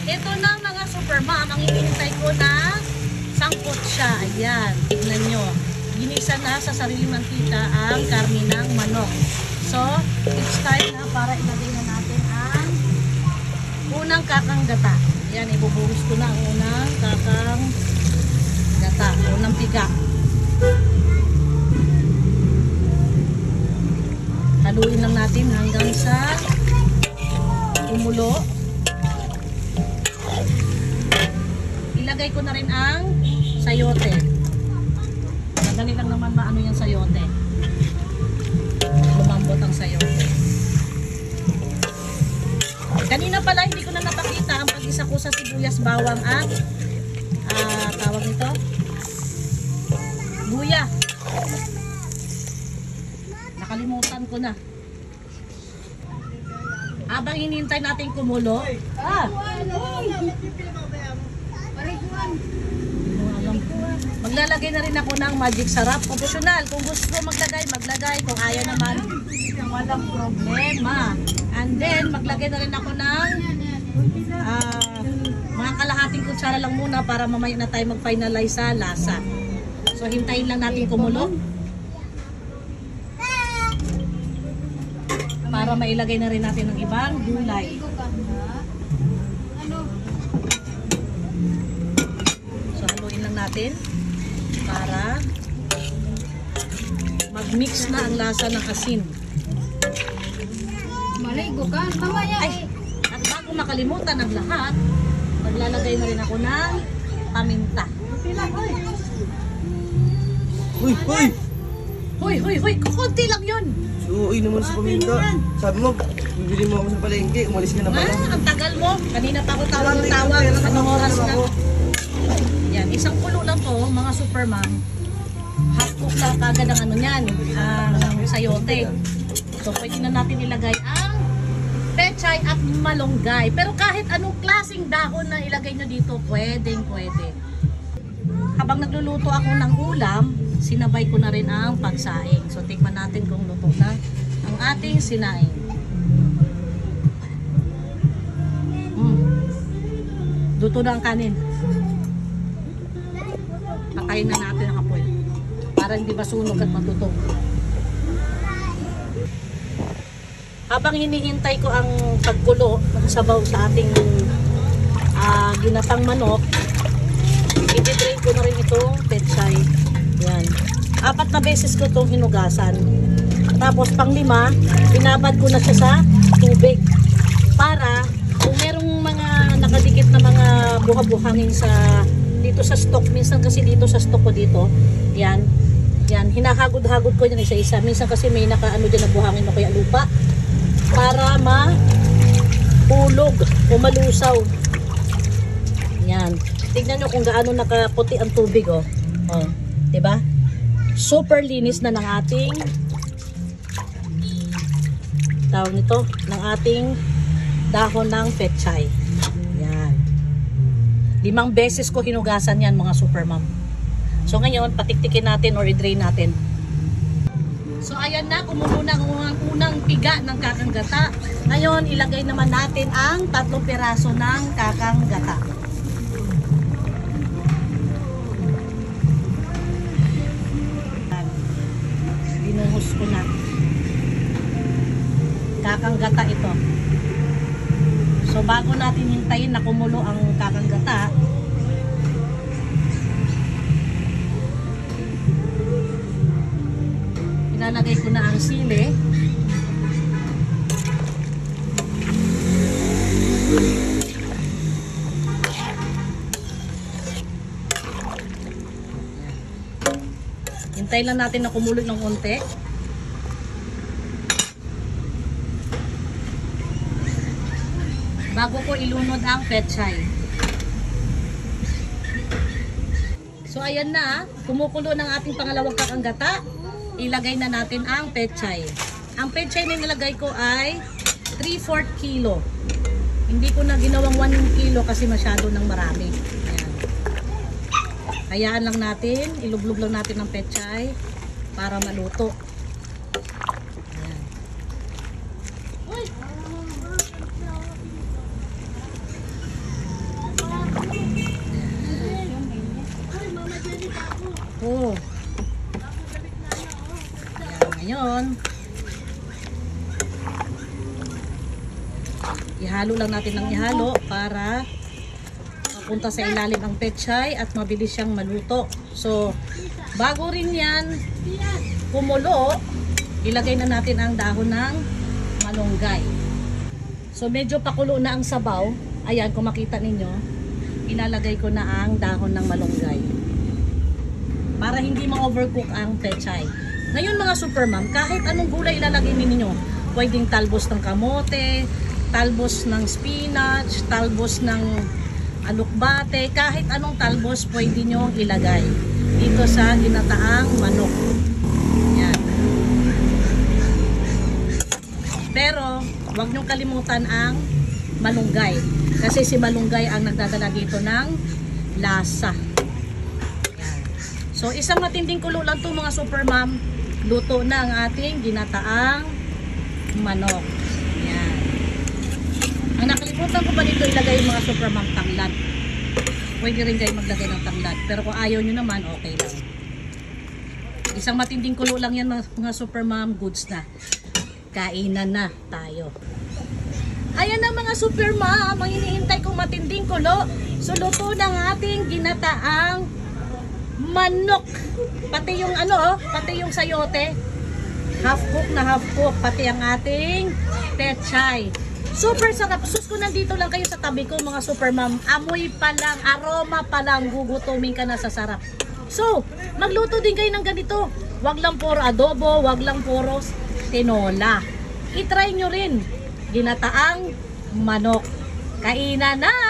Ito na mga super mom, ang hinihintay ko na sangkot siya. Ayan, tignan nyo. Ginisa na sa sariling mantika ang karne ng manok. So, it's time na para ilagay na natin ang unang kakang gata. Ayan, ibubuhos ko na ang unang kakang gata, unang piga. Haluin lang natin hanggang sa umulo. Ilagay ko na rin ang sayote. Madali lang naman maano yung sayote. Lumambot ang sayote. Kanina pala hindi ko na napakita ang pag-isa ko sa sibuyas, bawang at tawag nito, luya. Nakalimutan ko na. Habang hinihintay natin kumulo, maglalagay na rin ako ng magic sarap. Optional. Kung gusto maglagay, maglagay. Kung ayaw naman, walang problema. And then, maglagay na rin ako ng mga kalahating kutsara lang muna para mamaya na tayo mag-finalize sa lasa. So, hintayin lang natin kumulo. Para mailagay na rin natin ng ibang gulay. So, haluin lang natin para mag-mix na ang lasa ng asin. Maligo ka, mamaya. Ay, at bago makalimutan ang lahat, maglalagay na rin ako ng paminta. Uy, uy! Hoy, kukunti lang yun. Suoy naman sa paminta. Sabi mo, bibili mo ako sa palengke, umalis ka na pala. Ang tagal mo. Kanina pa ako tawag. Anong oras na? Yan, isang kulo lang to, mga super mom. Half cook lang kagad ang ano niyan, ang sayote. So, pwede na natin ilagay ang pechay at malunggay. Pero kahit anong klaseng dahon na ilagay nyo dito, pwede. Habang nagluluto ako ng ulam, sinabay ko na rin ang pagsaing. So, tikman natin kung luto na ang ating sinaing. Luto na ang kanin. Patayin na natin ang apoy para hindi masunog at matutog. Habang hinihintay ko ang pagkulo ng sabaw sa ating ginatang manok, i-drain ko na rin itong pechay. Yan. 4 na beses ko itong hinugasan. Tapos pang-5, binabad ko na siya sa tubig. Para kung merong mga nakadikit na mga buha-buhangin dito sa stock. Minsan kasi dito sa stock ko dito. Yan. Hinahagod-hagod ko yan isa-isa. Minsan kasi may nakaano dyan na buhangin o kaya lupa. Para mahulog o malusaw. Yan. Tignan nyo kung gaano nakaputi ang tubig, oh. Oh, 'di ba? Super linis na ng ating tawag nito, ng ating dahon ng pechay. Yan. 5 beses ko hinugasan yan, mga super mom. So ngayon, patiktikin natin or i-drain natin. So ayan na, kumulo na ang unang piga ng kakang gata. Ngayon, ilagay naman natin ang 3 piraso ng kakang gata. Binuhos ko na. Kakang gata ito. So bago natin hintayin na kumulo ang kakang gata, ilalagay ko na ang sili. Hintayin lang natin na kumulo ng konti. Bago ko ilunod ang pechay. So ayan na, kumukulo ng ating pangalawang kakang gata. Ilagay na natin ang pechay. Ang pechay na nilagay ko ay 3/4 kilo. Hindi ko na ginawang 1 kilo kasi masyado nang marami. Ayan. Hayaan lang natin, ilublog lang natin ang pechay para maluto. Ayan. ko. Ayan, ngayon, ihalo lang natin ng ihalo para mapunta sa ilalim ang pechay at mabilis siyang maluto. So, bago rin yan kumulo, ilagay na natin ang dahon ng malunggay. So, medyo pakulo na ang sabaw. Ayan, kung makita ninyo, ilalagay ko na ang dahon ng malunggay para hindi ma-overcook ang pechay. Ngayon mga super ma'am, kahit anong gulay ilalagay ninyo, pwedeng talbos ng kamote, talbos ng spinach, talbos ng alukbate, kahit anong talbos pwede nyo ilagay dito sa ginataang manok. Yan. Pero huwag nyo kalimutan ang malunggay, kasi si malunggay ang nagdadala dito ng lasa. Yan. So isang matinding kulo lang to mga super ma'am, luto na ang ating ginataang manok. Yan. Ang nakalimutan ko pa dito ilagay yung mga super ma'am, tanglad. Pwede rin kayo maglagay ng tanglad, pero kung ayaw nyo naman, okay lang. Isang matinding kulo lang yan mga super ma'am, goods na. Kainan na tayo. Ayan na mga super ma'am, ang hinihintay kong matinding kulo. So luto ng ating ginataang manok. Pati yung pati yung sayote. Half cook na half cook, pati ang ating pechay. Super sarap. Sus, ko nandito lang kayo sa tabi ko mga super ma'am, amoy pa lang, aroma pa lang, gugutumin ka na sa sarap. So, magluto din kayo ng ganito. Wag lang puro adobo, wag lang puro tinola. I-try nyo rin ginataang manok. Kainan na!